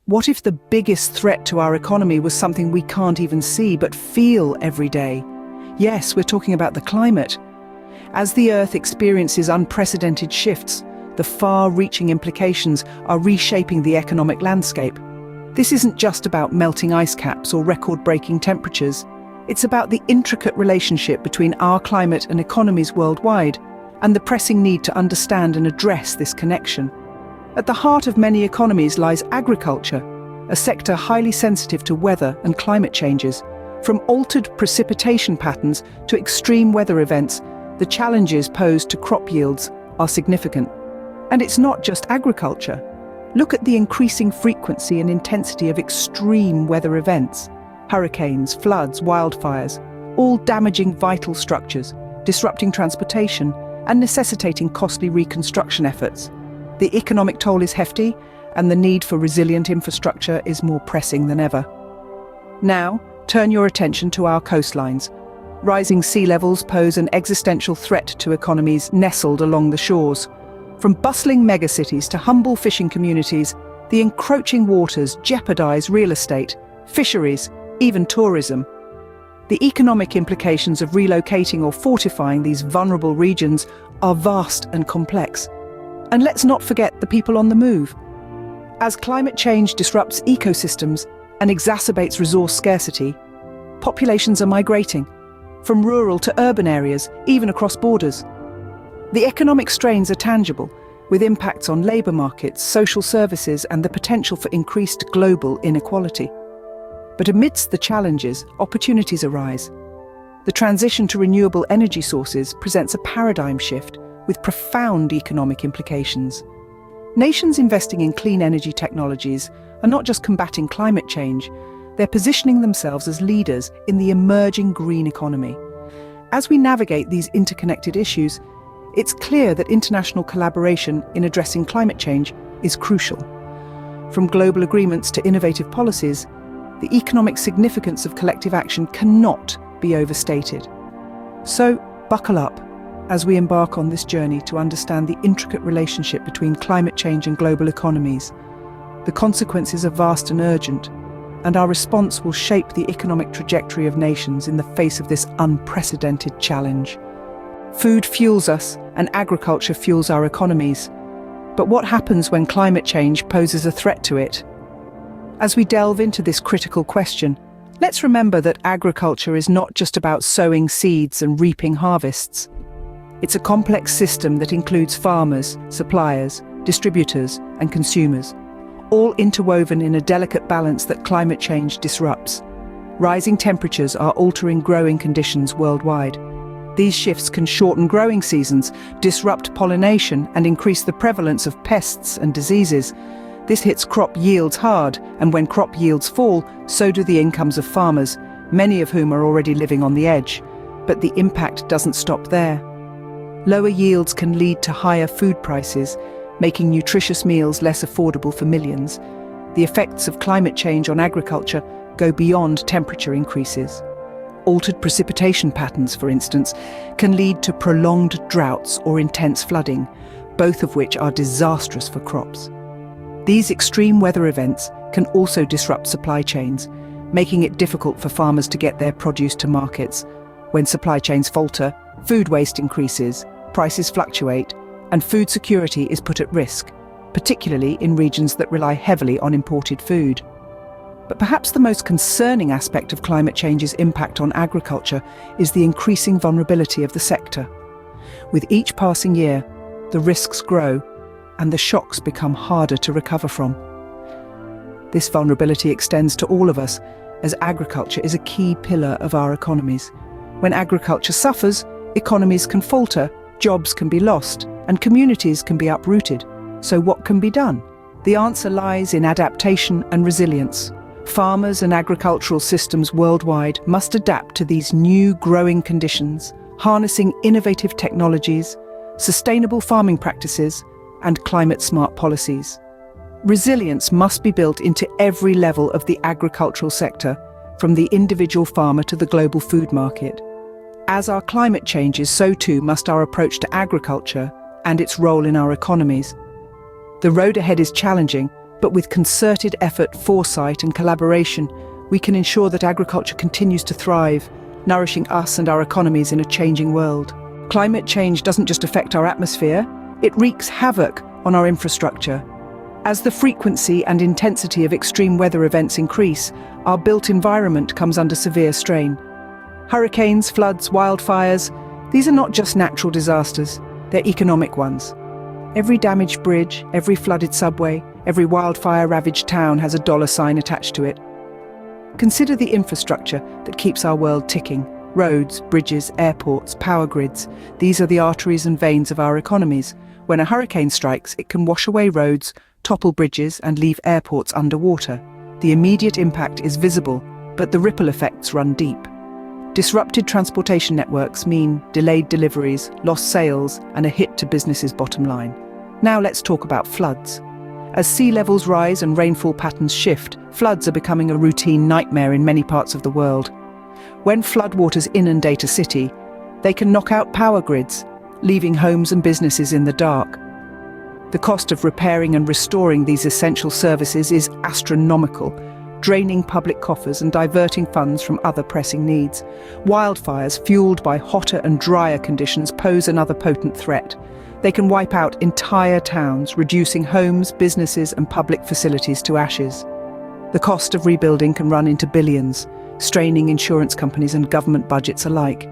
What if the biggest threat to our economy was something we can't even see but feel every day? Yes, we're talking about the climate. As the Earth experiences unprecedented shifts, the far-reaching implications are reshaping the economic landscape. This isn't just about melting ice caps or record-breaking temperatures. It's about the intricate relationship between our climate and economies worldwide, and the pressing need to understand and address this connection. At the heart of many economies lies agriculture, a sector highly sensitive to weather and climate changes. From altered precipitation patterns to extreme weather events, the challenges posed to crop yields are significant. And it's not just agriculture. Look at the increasing frequency and intensity of extreme weather events. Hurricanes, floods, wildfires, all damaging vital structures, disrupting transportation, and necessitating costly reconstruction efforts. The economic toll is hefty, and the need for resilient infrastructure is more pressing than ever. Now, turn your attention to our coastlines. Rising sea levels pose an existential threat to economies nestled along the shores. From bustling megacities to humble fishing communities, the encroaching waters jeopardize real estate, fisheries, even tourism. The economic implications of relocating or fortifying these vulnerable regions are vast and complex. And let's not forget the people on the move. As climate change disrupts ecosystems and exacerbates resource scarcity, populations are migrating from rural to urban areas, even across borders. The economic strains are tangible, with impacts on labour markets, social services, and the potential for increased global inequality. But amidst the challenges, opportunities arise. The transition to renewable energy sources presents a paradigm shift with profound economic implications. Nations investing in clean energy technologies are not just combating climate change, they're positioning themselves as leaders in the emerging green economy. As we navigate these interconnected issues, it's clear that international collaboration in addressing climate change is crucial. From global agreements to innovative policies, the economic significance of collective action cannot be overstated. So, buckle up as we embark on this journey to understand the intricate relationship between climate change and global economies. The consequences are vast and urgent, and our response will shape the economic trajectory of nations in the face of this unprecedented challenge. Food fuels us, and agriculture fuels our economies. But what happens when climate change poses a threat to it? As we delve into this critical question, let's remember that agriculture is not just about sowing seeds and reaping harvests. It's a complex system that includes farmers, suppliers, distributors, and consumers, all interwoven in a delicate balance that climate change disrupts. Rising temperatures are altering growing conditions worldwide. These shifts can shorten growing seasons, disrupt pollination, and increase the prevalence of pests and diseases. This hits crop yields hard, and when crop yields fall, so do the incomes of farmers, many of whom are already living on the edge. But the impact doesn't stop there. Lower yields can lead to higher food prices, making nutritious meals less affordable for millions. The effects of climate change on agriculture go beyond temperature increases. Altered precipitation patterns, for instance, can lead to prolonged droughts or intense flooding, both of which are disastrous for crops. These extreme weather events can also disrupt supply chains, making it difficult for farmers to get their produce to markets. When supply chains falter, food waste increases, prices fluctuate, and food security is put at risk, particularly in regions that rely heavily on imported food. But perhaps the most concerning aspect of climate change's impact on agriculture is the increasing vulnerability of the sector. With each passing year, the risks grow and the shocks become harder to recover from. This vulnerability extends to all of us, as agriculture is a key pillar of our economies. When agriculture suffers, economies can falter, jobs can be lost, and communities can be uprooted. So what can be done? The answer lies in adaptation and resilience. Farmers and agricultural systems worldwide must adapt to these new growing conditions, harnessing innovative technologies, sustainable farming practices, and climate-smart policies. Resilience must be built into every level of the agricultural sector, from the individual farmer to the global food market. As our climate changes, so too must our approach to agriculture and its role in our economies. The road ahead is challenging, But with concerted effort, foresight, and collaboration, we can ensure that agriculture continues to thrive, nourishing us and our economies in a changing world. Climate change doesn't just affect our atmosphere, it wreaks havoc on our infrastructure. As the frequency and intensity of extreme weather events increase, our built environment comes under severe strain. Hurricanes, floods, wildfires, these are not just natural disasters, they're economic ones. Every damaged bridge, every flooded subway, every wildfire-ravaged town has a dollar sign attached to it. Consider the infrastructure that keeps our world ticking. Roads, bridges, airports, power grids. These are the arteries and veins of our economies. When a hurricane strikes, it can wash away roads, topple bridges, and leave airports underwater. The immediate impact is visible, but the ripple effects run deep. Disrupted transportation networks mean delayed deliveries, lost sales, and a hit to businesses' bottom line. Now let's talk about floods. As sea levels rise and rainfall patterns shift, floods are becoming a routine nightmare in many parts of the world. When floodwaters inundate a city, they can knock out power grids, leaving homes and businesses in the dark. The cost of repairing and restoring these essential services is astronomical, draining public coffers and diverting funds from other pressing needs. Wildfires, fueled by hotter and drier conditions, pose another potent threat. They can wipe out entire towns, reducing homes, businesses, and public facilities to ashes. The cost of rebuilding can run into billions, straining insurance companies and government budgets alike.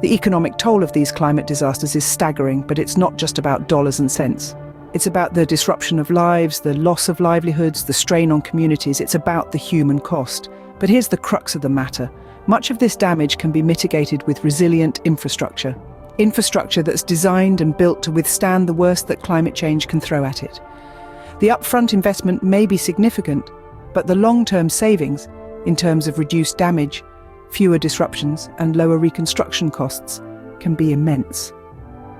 The economic toll of these climate disasters is staggering, but it's not just about dollars and cents. It's about the disruption of lives, the loss of livelihoods, the strain on communities. It's about the human cost. But here's the crux of the matter. Much of this damage can be mitigated with resilient infrastructure. Infrastructure that's designed and built to withstand the worst that climate change can throw at it. The upfront investment may be significant, but the long-term savings, in terms of reduced damage, fewer disruptions, and lower reconstruction costs, can be immense.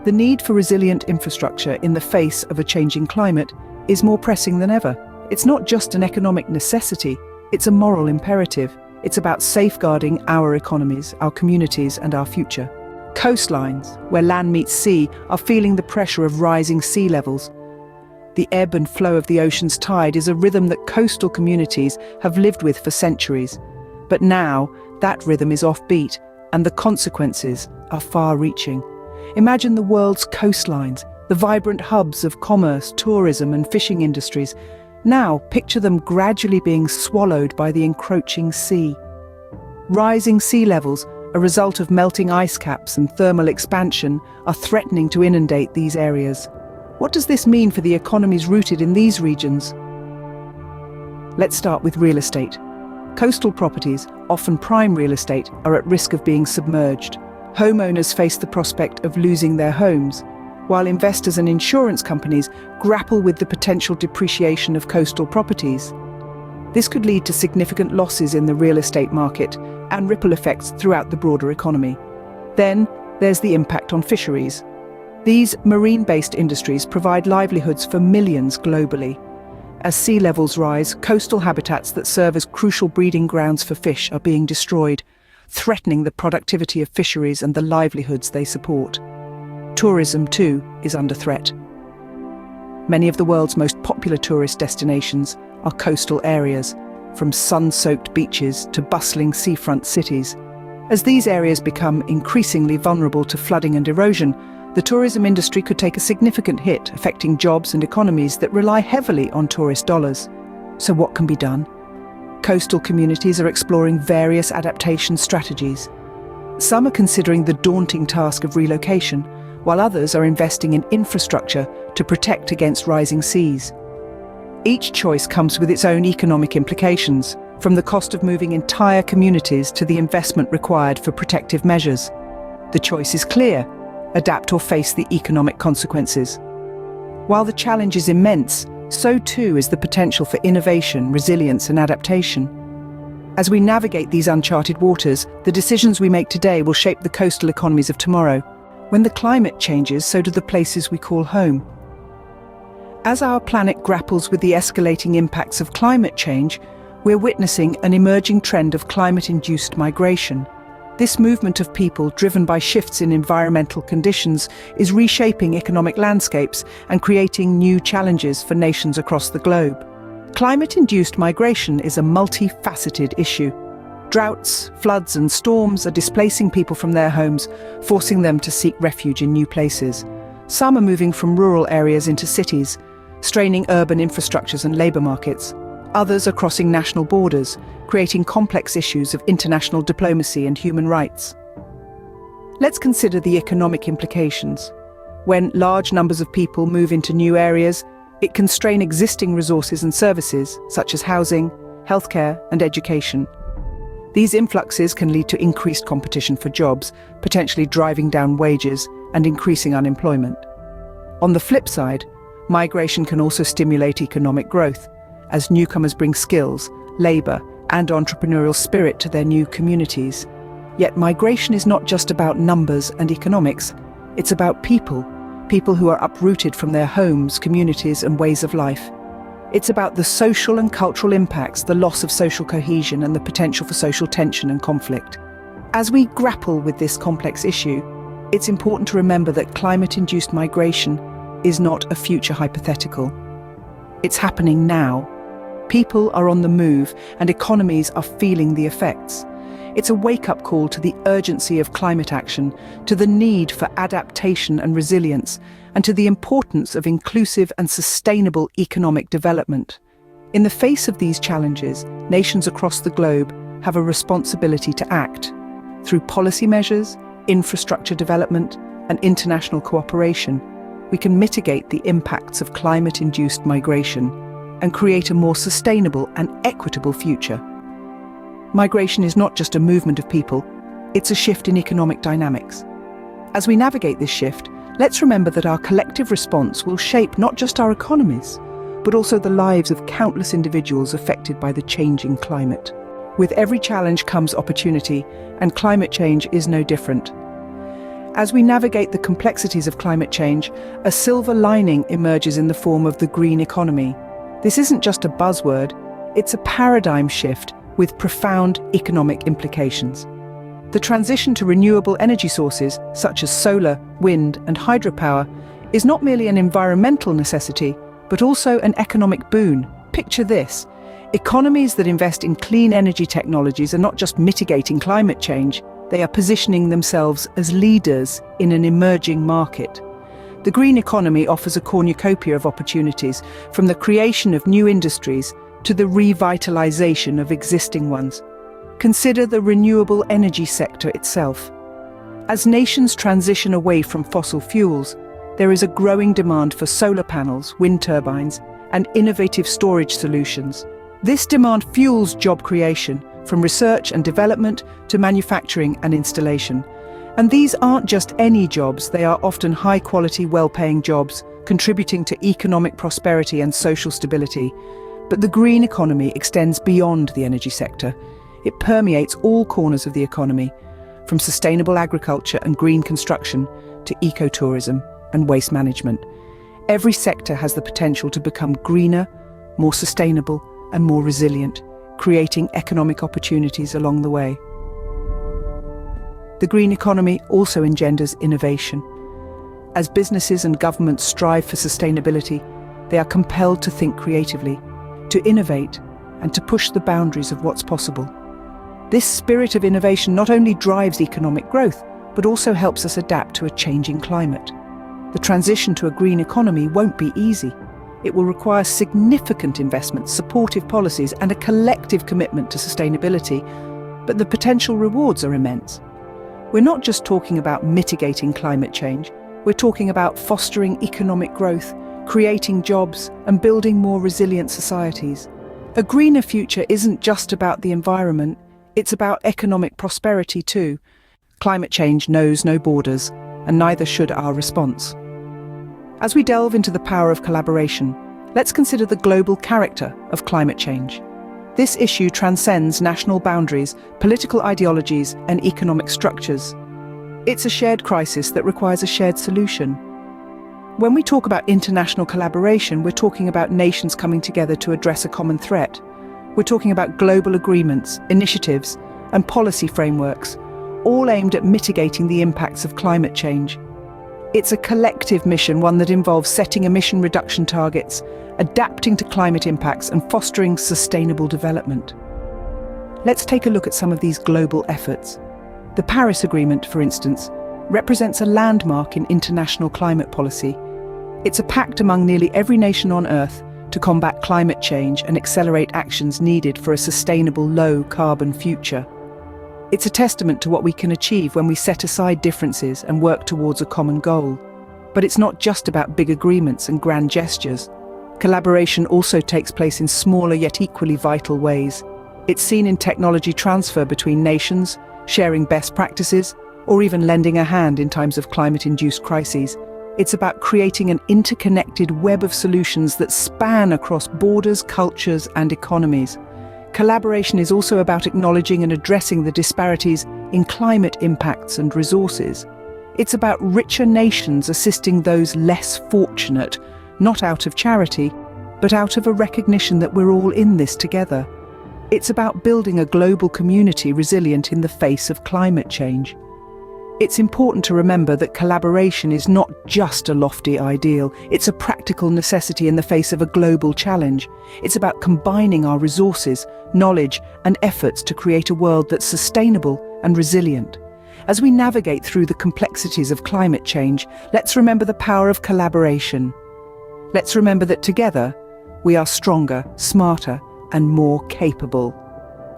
The need for resilient infrastructure in the face of a changing climate is more pressing than ever. It's not just an economic necessity, it's a moral imperative. It's about safeguarding our economies, our communities, and our future. Coastlines, where land meets sea, are feeling the pressure of rising sea levels. The ebb and flow of the ocean's tide is a rhythm that coastal communities have lived with for centuries. But now, that rhythm is offbeat, and the consequences are far-reaching. Imagine the world's coastlines, the vibrant hubs of commerce, tourism, and fishing industries. Now, picture them gradually being swallowed by the encroaching sea. Rising sea levels, a result of melting ice caps and thermal expansion, are threatening to inundate these areas. What does this mean for the economies rooted in these regions? Let's start with real estate. Coastal properties, often prime real estate, are at risk of being submerged. Homeowners face the prospect of losing their homes, while investors and insurance companies grapple with the potential depreciation of coastal properties. This could lead to significant losses in the real estate market and ripple effects throughout the broader economy. Then, there's the impact on fisheries. These marine-based industries provide livelihoods for millions globally. As sea levels rise, coastal habitats that serve as crucial breeding grounds for fish are being destroyed, threatening the productivity of fisheries and the livelihoods they support. Tourism, too, is under threat. Many of the world's most popular tourist destinations are coastal areas, from sun-soaked beaches to bustling seafront cities. As these areas become increasingly vulnerable to flooding and erosion, the tourism industry could take a significant hit, affecting jobs and economies that rely heavily on tourist dollars. So what can be done? Coastal communities are exploring various adaptation strategies. Some are considering the daunting task of relocation, while others are investing in infrastructure to protect against rising seas. Each choice comes with its own economic implications, from the cost of moving entire communities to the investment required for protective measures. The choice is clear: adapt or face the economic consequences. While the challenge is immense, so too is the potential for innovation, resilience, and adaptation. As we navigate these uncharted waters, the decisions we make today will shape the coastal economies of tomorrow. When the climate changes, so do the places we call home. As our planet grapples with the escalating impacts of climate change, we're witnessing an emerging trend of climate-induced migration. This movement of people, driven by shifts in environmental conditions, is reshaping economic landscapes and creating new challenges for nations across the globe. Climate-induced migration is a multifaceted issue. Droughts, floods and storms are displacing people from their homes, forcing them to seek refuge in new places. Some are moving from rural areas into cities, straining urban infrastructures and labour markets. Others are crossing national borders, creating complex issues of international diplomacy and human rights. Let's consider the economic implications. When large numbers of people move into new areas, it can strain existing resources and services, such as housing, healthcare and education. These influxes can lead to increased competition for jobs, potentially driving down wages and increasing unemployment. On the flip side, migration can also stimulate economic growth, as newcomers bring skills, labour and entrepreneurial spirit to their new communities. Yet migration is not just about numbers and economics, it's about people who are uprooted from their homes, communities and ways of life. It's about the social and cultural impacts, the loss of social cohesion and the potential for social tension and conflict. As we grapple with this complex issue, it's important to remember that climate-induced migration is not a future hypothetical. It's happening now. People are on the move and economies are feeling the effects. It's a wake-up call to the urgency of climate action, to the need for adaptation and resilience, and to the importance of inclusive and sustainable economic development. In the face of these challenges, nations across the globe have a responsibility to act. Through policy measures, infrastructure development, and international cooperation, we can mitigate the impacts of climate-induced migration and create a more sustainable and equitable future. Migration is not just a movement of people, it's a shift in economic dynamics. As we navigate this shift, let's remember that our collective response will shape not just our economies, but also the lives of countless individuals affected by the changing climate. With every challenge comes opportunity, and climate change is no different. As we navigate the complexities of climate change, a silver lining emerges in the form of the green economy. This isn't just a buzzword, it's a paradigm shift with profound economic implications. The transition to renewable energy sources, such as solar, wind and hydropower, is not merely an environmental necessity, but also an economic boon. Picture this: economies that invest in clean energy technologies are not just mitigating climate change, they are positioning themselves as leaders in an emerging market. The green economy offers a cornucopia of opportunities, from the creation of new industries to the revitalization of existing ones. Consider the renewable energy sector itself. As nations transition away from fossil fuels, there is a growing demand for solar panels, wind turbines, and innovative storage solutions. This demand fuels job creation, from research and development to manufacturing and installation. And these aren't just any jobs, they are often high-quality, well-paying jobs, contributing to economic prosperity and social stability. But the green economy extends beyond the energy sector. It permeates all corners of the economy, from sustainable agriculture and green construction to ecotourism and waste management. Every sector has the potential to become greener, more sustainable and more resilient, creating economic opportunities along the way. The green economy also engenders innovation. As businesses and governments strive for sustainability, they are compelled to think creatively, to innovate, and to push the boundaries of what's possible. This spirit of innovation not only drives economic growth, but also helps us adapt to a changing climate. The transition to a green economy won't be easy. It will require significant investments, supportive policies, and a collective commitment to sustainability, but the potential rewards are immense. We're not just talking about mitigating climate change, we're talking about fostering economic growth, creating jobs, and building more resilient societies. A greener future isn't just about the environment, it's about economic prosperity too. Climate change knows no borders, and neither should our response. As we delve into the power of collaboration, let's consider the global character of climate change. This issue transcends national boundaries, political ideologies, and economic structures. It's a shared crisis that requires a shared solution. When we talk about international collaboration, we're talking about nations coming together to address a common threat. We're talking about global agreements, initiatives, and policy frameworks, all aimed at mitigating the impacts of climate change. It's a collective mission, one that involves setting emission reduction targets, adapting to climate impacts, and fostering sustainable development. Let's take a look at some of these global efforts. The Paris Agreement, for instance, represents a landmark in international climate policy. It's a pact among nearly every nation on Earth to combat climate change and accelerate actions needed for a sustainable low-carbon future. It's a testament to what we can achieve when we set aside differences and work towards a common goal. But it's not just about big agreements and grand gestures. Collaboration also takes place in smaller yet equally vital ways. It's seen in technology transfer between nations, sharing best practices, or even lending a hand in times of climate-induced crises. It's about creating an interconnected web of solutions that span across borders, cultures, and economies. Collaboration is also about acknowledging and addressing the disparities in climate impacts and resources. It's about richer nations assisting those less fortunate, not out of charity, but out of a recognition that we're all in this together. It's about building a global community resilient in the face of climate change. It's important to remember that collaboration is not just a lofty ideal, it's a practical necessity in the face of a global challenge. It's about combining our resources, knowledge, and efforts to create a world that's sustainable and resilient. As we navigate through the complexities of climate change, let's remember the power of collaboration. Let's remember that together, we are stronger, smarter, and more capable.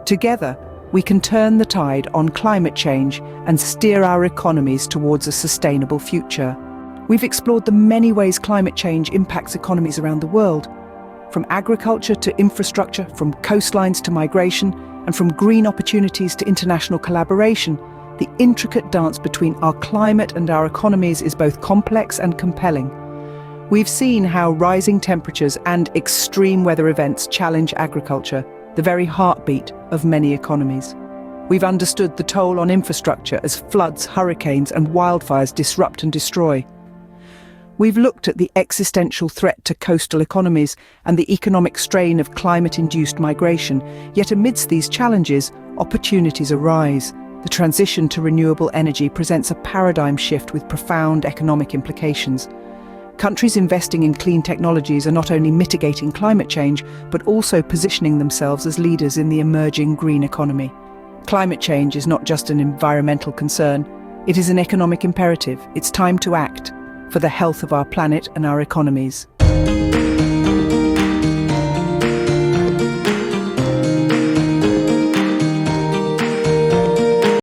Together, we can turn the tide on climate change and steer our economies towards a sustainable future. We've explored the many ways climate change impacts economies around the world, from agriculture to infrastructure, from coastlines to migration, and from green opportunities to international collaboration. The intricate dance between our climate and our economies is both complex and compelling. We've seen how rising temperatures and extreme weather events challenge agriculture, the very heartbeat of many economies. We've understood the toll on infrastructure as floods, hurricanes, and wildfires disrupt and destroy. We've looked at the existential threat to coastal economies and the economic strain of climate-induced migration. Yet amidst these challenges, opportunities arise. The transition to renewable energy presents a paradigm shift with profound economic implications. Countries investing in clean technologies are not only mitigating climate change, but also positioning themselves as leaders in the emerging green economy. Climate change is not just an environmental concern, it is an economic imperative. It's time to act for the health of our planet and our economies.